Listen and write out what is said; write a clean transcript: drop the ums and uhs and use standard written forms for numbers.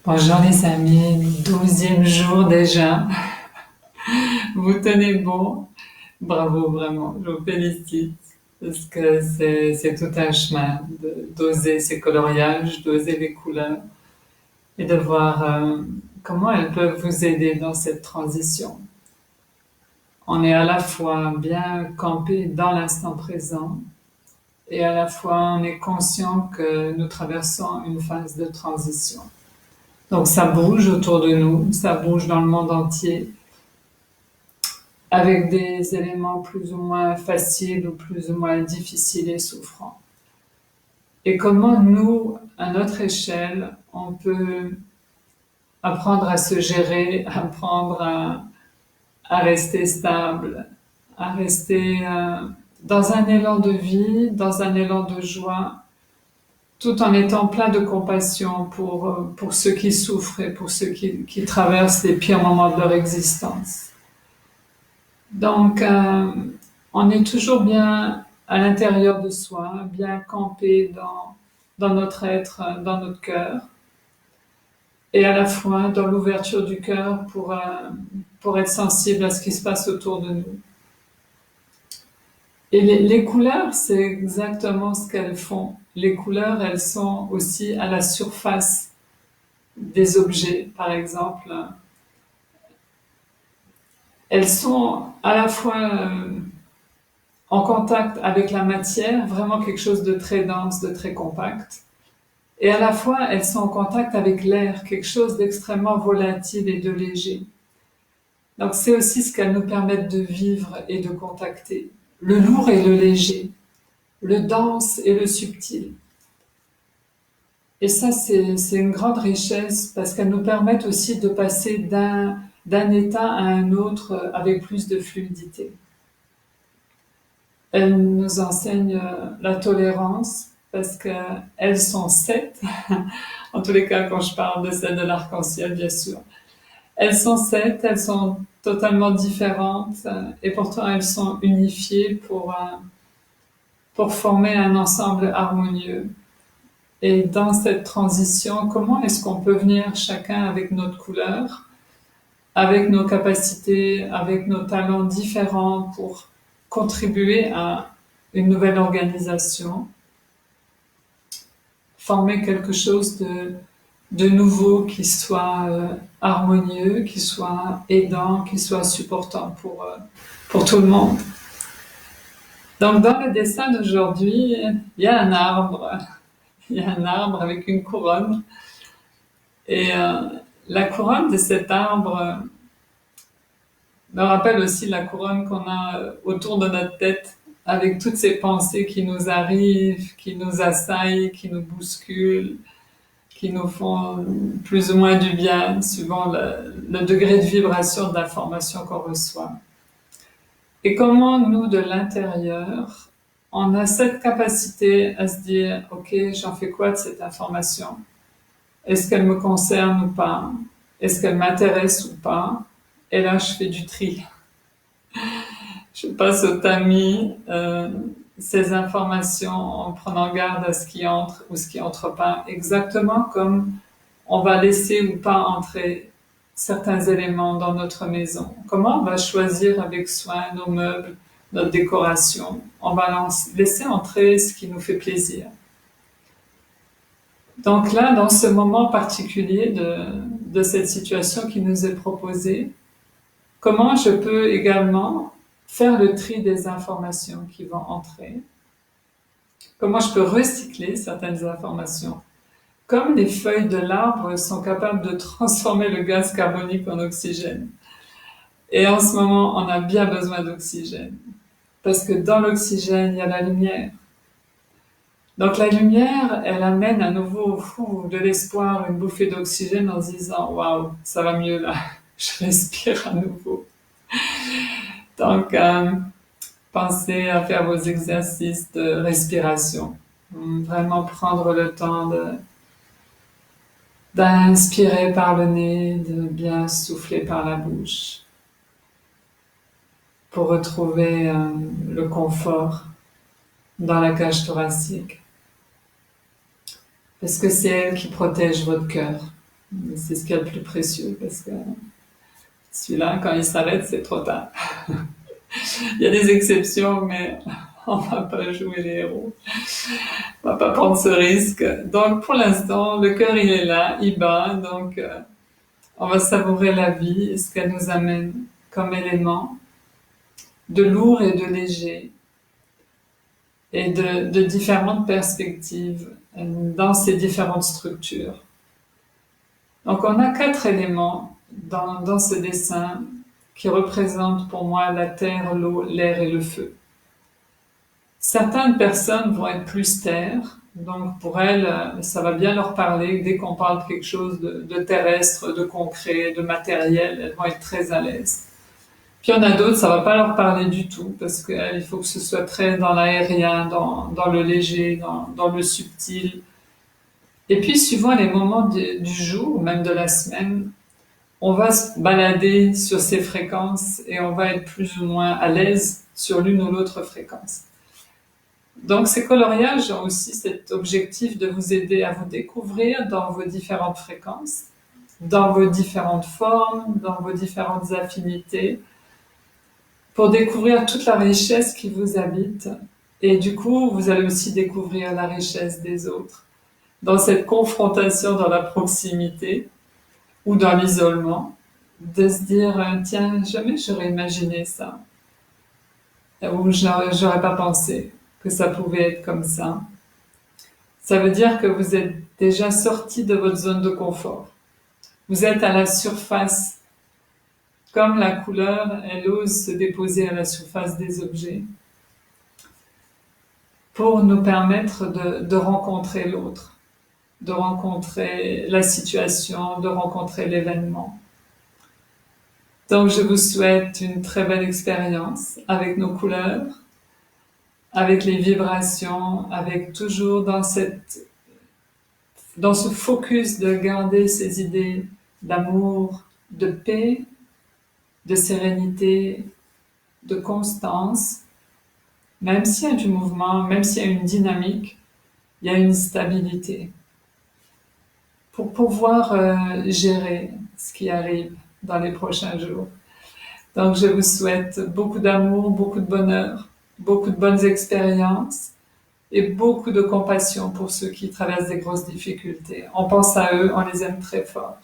Bonjour les amis, 12e jour déjà. Vous tenez bon. Bravo, vraiment, je vous félicite. Parce que c'est tout un chemin d'oser ces coloriages, d'oser les couleurs et de voir comment elles peuvent vous aider dans cette transition. On est à la fois bien campé dans l'instant présent et à la fois on est conscient que nous traversons une phase de transition. Donc ça bouge autour de nous, ça bouge dans le monde entier, avec des éléments plus ou moins faciles ou plus ou moins difficiles et souffrants. Et comment nous, à notre échelle, on peut apprendre à se gérer, apprendre à rester stable, à rester dans un élan de vie, dans un élan de joie, tout en étant plein de compassion pour ceux qui souffrent et pour ceux qui traversent les pires moments de leur existence. Donc, on est toujours bien à l'intérieur de soi, bien campé dans notre être, dans notre cœur, et à la fois dans l'ouverture du cœur pour être sensible à ce qui se passe autour de nous. Et les couleurs, c'est exactement ce qu'elles font. Les couleurs, elles sont aussi à la surface des objets, par exemple. Elles sont à la fois en contact avec la matière, vraiment quelque chose de très dense, de très compact. Et à la fois, elles sont en contact avec l'air, quelque chose d'extrêmement volatile et de léger. Donc c'est aussi ce qu'elles nous permettent de vivre et de contacter. Le lourd et le léger, le dense et le subtil. Et ça, c'est une grande richesse parce qu'elles nous permettent aussi de passer d'un état à un autre avec plus de fluidité. Elles nous enseignent la tolérance parce qu'elles sont sept, en tous les cas quand je parle de celles de l'arc-en-ciel bien sûr. Elles sont sept, elles sont totalement différentes et pourtant elles sont unifiées pour former un ensemble harmonieux. Et dans cette transition, comment est-ce qu'on peut venir chacun avec notre couleur, avec nos capacités, avec nos talents différents pour contribuer à une nouvelle organisation, former quelque chose de nouveau qui soit harmonieux, qui soit aidant, qui soit supportant pour tout le monde. Donc dans le dessin d'aujourd'hui, il y a un arbre, il y a un arbre avec une couronne et la couronne de cet arbre me rappelle aussi la couronne qu'on a autour de notre tête avec toutes ces pensées qui nous arrivent, qui nous assaillent, qui nous bousculent, qui nous font plus ou moins du bien, suivant le degré de vibration de l'information qu'on reçoit. Et comment nous, de l'intérieur, on a cette capacité à se dire, OK, j'en fais quoi de cette information? Est-ce qu'elle me concerne ou pas? Est-ce qu'elle m'intéresse ou pas? Et là, je fais du tri. Je passe au tamis ces informations en prenant garde à ce qui entre ou ce qui entre pas, exactement comme on va laisser ou pas entrer certains éléments dans notre maison. Comment on va choisir avec soin nos meubles, notre décoration. On va laisser entrer ce qui nous fait plaisir. Donc là, dans ce moment particulier de cette situation qui nous est proposée, comment je peux également faire le tri des informations qui vont entrer? Comment je peux recycler certaines informations? Comme les feuilles de l'arbre sont capables de transformer le gaz carbonique en oxygène. Et en ce moment, on a bien besoin d'oxygène. Parce que dans l'oxygène, il y a la lumière. Donc la lumière, elle amène à nouveau de l'espoir, une bouffée d'oxygène en se disant waouh, ça va mieux là, je respire à nouveau. Donc pensez à faire vos exercices de respiration, vraiment prendre le temps d'inspirer par le nez, de bien souffler par la bouche pour retrouver le confort dans la cage thoracique. Parce que c'est elle qui protège votre cœur. C'est ce qu'il y a de plus précieux parce que celui-là, quand il s'arrête, c'est trop tard. Il y a des exceptions, mais on va pas jouer les héros. On va pas prendre ce risque. Donc, pour l'instant, le cœur, il est là, il bat. Donc, on va savourer la vie et ce qu'elle nous amène comme élément de lourd et de léger et de différentes perspectives dans ces différentes structures. Donc, on a 4 éléments dans ce dessin qui représentent pour moi la terre, l'eau, l'air et le feu. Certaines personnes vont être plus terre, donc pour elles, ça va bien leur parler. Dès qu'on parle de quelque chose de terrestre, de concret, de matériel, elles vont être très à l'aise. Puis il y en a d'autres, ça va pas leur parler du tout, parce qu'il faut que ce soit très dans l'aérien, dans le léger, dans le subtil. Et puis suivant les moments du jour, même de la semaine, on va se balader sur ces fréquences et on va être plus ou moins à l'aise sur l'une ou l'autre fréquence. Donc ces coloriages ont aussi cet objectif de vous aider à vous découvrir dans vos différentes fréquences, dans vos différentes formes, dans vos différentes affinités, pour découvrir toute la richesse qui vous habite. Et du coup, vous allez aussi découvrir la richesse des autres. Dans cette confrontation, dans la proximité ou dans l'isolement, de se dire, tiens, jamais j'aurais imaginé ça, ou j'aurais pas pensé que ça pouvait être comme ça. Ça veut dire que vous êtes déjà sorti de votre zone de confort. Vous êtes à la surface. Comme la couleur, elle ose se déposer à la surface des objets pour nous permettre de rencontrer l'autre, de rencontrer la situation, de rencontrer l'événement. Donc je vous souhaite une très belle expérience avec nos couleurs, avec les vibrations, avec toujours dans ce focus de garder ces idées d'amour, de paix, de sérénité, de constance. Même s'il y a du mouvement, même s'il y a une dynamique, il y a une stabilité pour pouvoir gérer ce qui arrive dans les prochains jours. Donc je vous souhaite beaucoup d'amour, beaucoup de bonheur, beaucoup de bonnes expériences et beaucoup de compassion pour ceux qui traversent des grosses difficultés. On pense à eux, on les aime très fort.